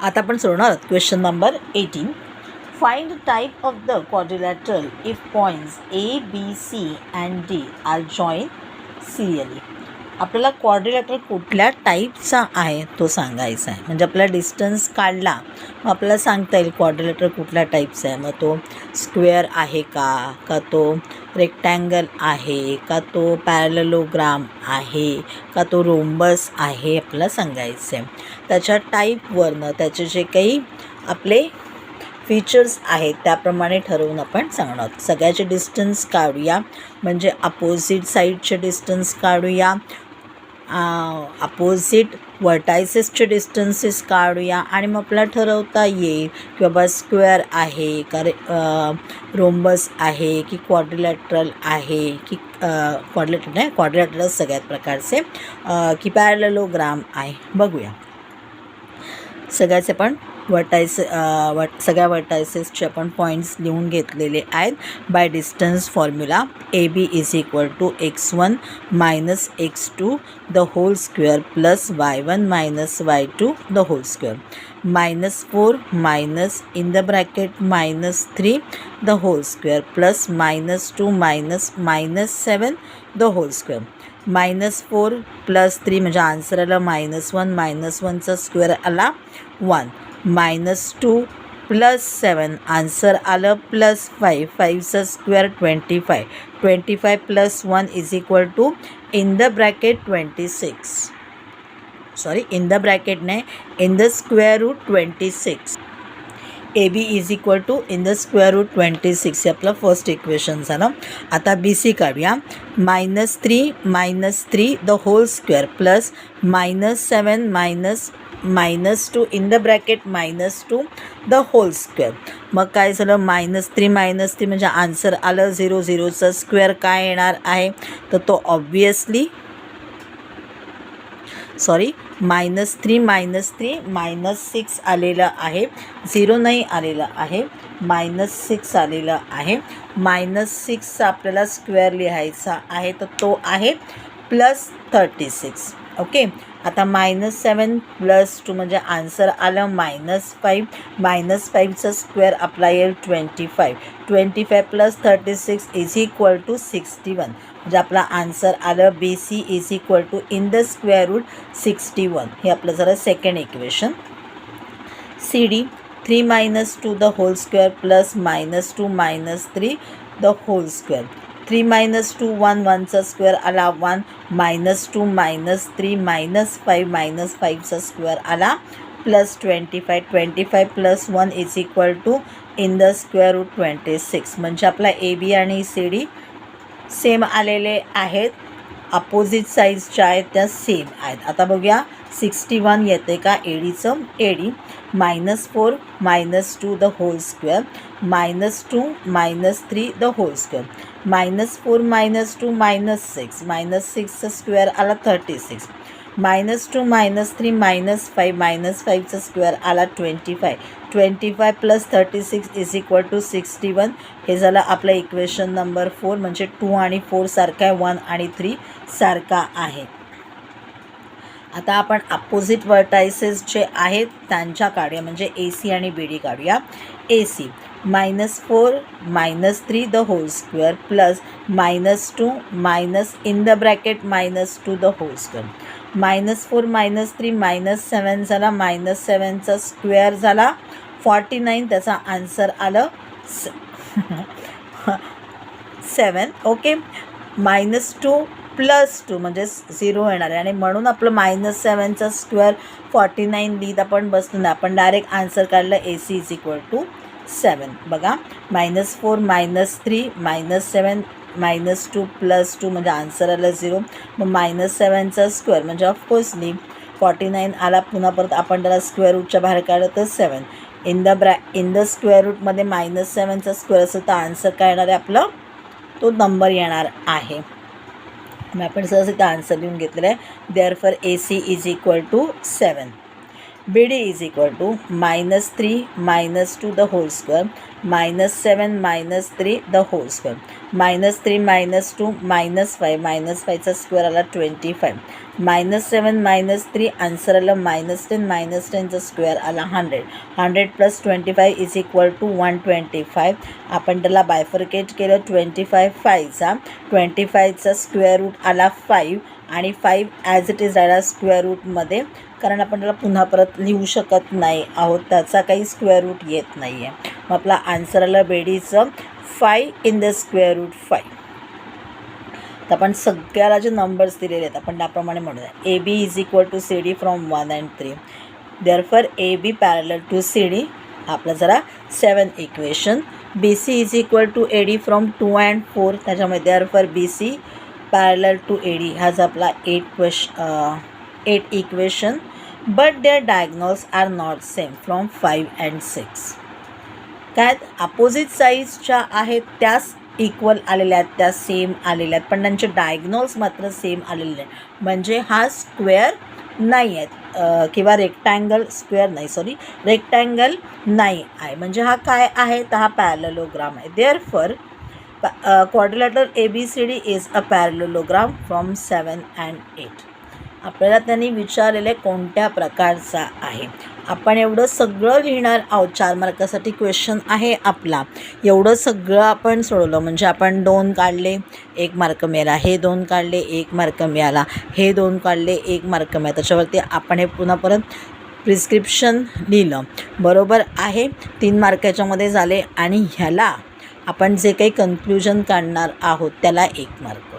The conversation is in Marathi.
आता आपण सोडणार आहोत question number 18. Find type of the quadrilateral if points A B C and D are join serially. आपल्याला क्वाड्रिलॅटरल कुठल्या टाईपचा आहे तो सांगायचा आहे. म्हणजे आपला डिस्टन्स काढला मग आपल्याला सांगता येईल क्वाड्रिलॅटरल कुठल्या टाईपचा आहे. मग तो स्क्वेअर आहे का तो रेक्टँगल आहे का, तो पॅरलेलोग्राम आहे का, तो रोम्बस आहे, आपल्याला सांगायचं आहे. त्याच्या टाईपवरनं त्याचे जे काही आपले फीचर्स आहेत त्याप्रमाणे ठरवून आपण सांगणार आहोत. सगळ्याचे डिस्टन्स काढूया, म्हणजे अपोजिट साईडचे डिस्टन्स काढूया, अपोजिट वर्टायसेसचे डिस्टन्सेस काढूया आणि मग आपल्याला ठरवता येईल की बाबा स्क्वेअर आहे का, रोम्बस आहे की क्वाड्रिलॅटरल आहे की क्वाड्रिलॅटरल सगळ्यात प्रकारचे की पॅरलेलोग्राम आहे. बघूया सगळ्याचे पण सगळ्या वर्टायसेसचे आपण पॉईंट्स लिहून घेतलेले आहेत by distance formula. A B is equal to x1 minus x2 the whole square plus y1 minus y2 the whole square, -4 minus in the bracket -3 the whole square plus -2 minus -7 the whole square, -4 plus 3 म्हणजे आन्सर आला -1, -1चा स्क्वेअर आला 1, -2 प्लस 7 आन्सर आलं +5, 5चा square 25, 25 plus 1 is equal to in the bracket 26, sorry in the bracket नाही, in the square root 26. A B is equal to in the square root 26 हे आपलं फर्स्ट इक्वेशन झालं. आता बी सी काढूया. -3 the whole square plus -7 -2 in the bracket -2 the whole square. मग काय झालं, -3 म्हणजे आन्सर आलं 0, 0चा स्क्वेअर काय येणार आहे तर तो ऑब्वियसली -3 -6 आलेलं आहे, 0 नाही आलेलं आहे, -6 आलेलं आहे. -6चा आपल्याला स्क्वेअर लिहायचा आहे तर तो आहे +36. ओके. आता -7 प्लस 2 म्हणजे आन्सर आलं -5, -5चा स्क्वेअर आपला येईल 25, 25 प्लस 36 इज इक्वल टू 61 म्हणजे आपला आन्सर आलं B C is equal to in the square root 61. हे आपलं झालं second equation. C D 3 - 2 the whole square plus -2 -3 the whole square, 3 - 2 1, 1चा स्क्वेअर आला 1, -2 -3 -5 5चा स्क्वेअर आला +25, 25 plus 1 is equal to in the square root 26 म्हणजे आपला ए बी आणि सी डी सेम आलेले आहेत, अपोजिट साईजच्या आहेत त्या सेम आहेत. आता बघूया 61 येते का एडीचं. AD -4 -2 the whole square, -2 -3 the whole square, -4 -2 -6, -6चा स्क्वेअर आला 36, -2 -3 -5 5चा स्क्वेअर आला 25, 25 प्लस 36 इज इक्वल टू 61. हे झालं आपलं इक्वेशन नंबर 4 म्हणजे 2 आणि 4 सारखा आहे, 1 आणि 3 सारखा आहे. आता आपण अपोजिट वर्टायसेस जे आहेत त्यांच्या काढूया, म्हणजे ए सी आणि बी डी काढूया. A C -4 -3 the whole square plus -2 minus in the bracket -2 the whole square, -4 -3 -7 झाला, -7चा स्क्वेअर झाला 49, त्याचा आन्सर आलं 7. ओके. -2 प्लस 2 म्हणजे 0 येणार आहे आणि म्हणून आपलं -7चा स्क्वेअर 49 लिहित आपण बसलो नाही, आपण डायरेक्ट आन्सर काढलं ए सी इज इक्वल टू 7. बघा -4 -3 -7 -2 प्लस 2 म्हणजे आन्सर आलं 0, मग -7चा स्क्वेअर म्हणजे ऑफकोर्सली 49 आला, पुन्हा परत आपण त्याला स्क्वेअर रूटच्या बाहेर काढलं तर 7. इन द स्क्वेअर रूटमध्ये -7चा स्क्वेअर असेल तर आन्सर काय येणार आहे आपलं, तो नंबर येणार आहे. मग आपण सहज इथं आन्सर लिहून घेतलेलं आहे. Therefore A C is equal to 7. BD is equal to -3 -2 the whole square -7 -3 the whole square -3 -2 -5 -5चा स्क्वेअर आला 25 -7 -3 आन्सर आला -10 -10चा स्क्वेअर आला 100 100 + 25 इज इक्वल टू 125. आपण त्याला बायफर्केट केलं 25 5चा 25चा स्क्वेअर रूट आला 5 आणि 5 ॲज इट इज राहिला स्क्वेअर रूटमध्ये, कारण आपण त्याला पुन्हा परत लिहू शकत नाही आहोत, त्याचा काही स्क्वेअर रूट येत नाही आहे. मग आपला आन्सर आलं बेडीचं 5 इन द स्क्वेअर रूट 5. तर आपण सगळ्याला जे नंबर्स दिलेले आहेत आपण त्याप्रमाणे म्हणूया. AB is equal to CD from 1 and 3. Therefore AB parallel to CD आपला जरा 7 equation. BC is equal to AD from 2 and 4. त्याच्यामध्ये therefore BC parallel to AD हाच आपला 8 equation. But their diagonals are not same from 5 and 6. काय अपोजिट साईजच्या आहेत त्याच इक्वल आलेल्या आहेत, त्या सेम आलेल्या आहेत, पण त्यांचे डायग्नॉल्स मात्र सेम आलेले आहेत. म्हणजे हा स्क्वेअर नाही आहेत किंवा रेक्टँगल रेक्टँगल नाही आहे. म्हणजे हा काय आहे तर हा पॅरलेलोग्राम आहे. Therefore quadrilateral ABCD is a parallelogram from 7 and 8. आपल्याला त्यांनी विचारलेले कोणत्या प्रकारचा आहे. आपण एवढं सगळं लिहिणार आहोत. 4 मार्कासाठी क्वेश्चन आहे आपला. एवढं सगळं आपण सोडवलं म्हणजे आपण 2 काढले 1 मार्क मिळाला, हे 2 काढले 1 मार्क मिळाला, हे 2 काढले 1 मार्क मिळाला. त्याच्यावरती आपण हे पुन्हा परत प्रिस्क्रिप्शन लिहिलं. बरोबर आहे. 3 मार्काच्यामध्ये झाले आणि ह्याला आपण जे काही कन्क्लुजन काढणार आहोत त्याला 1 मार्क.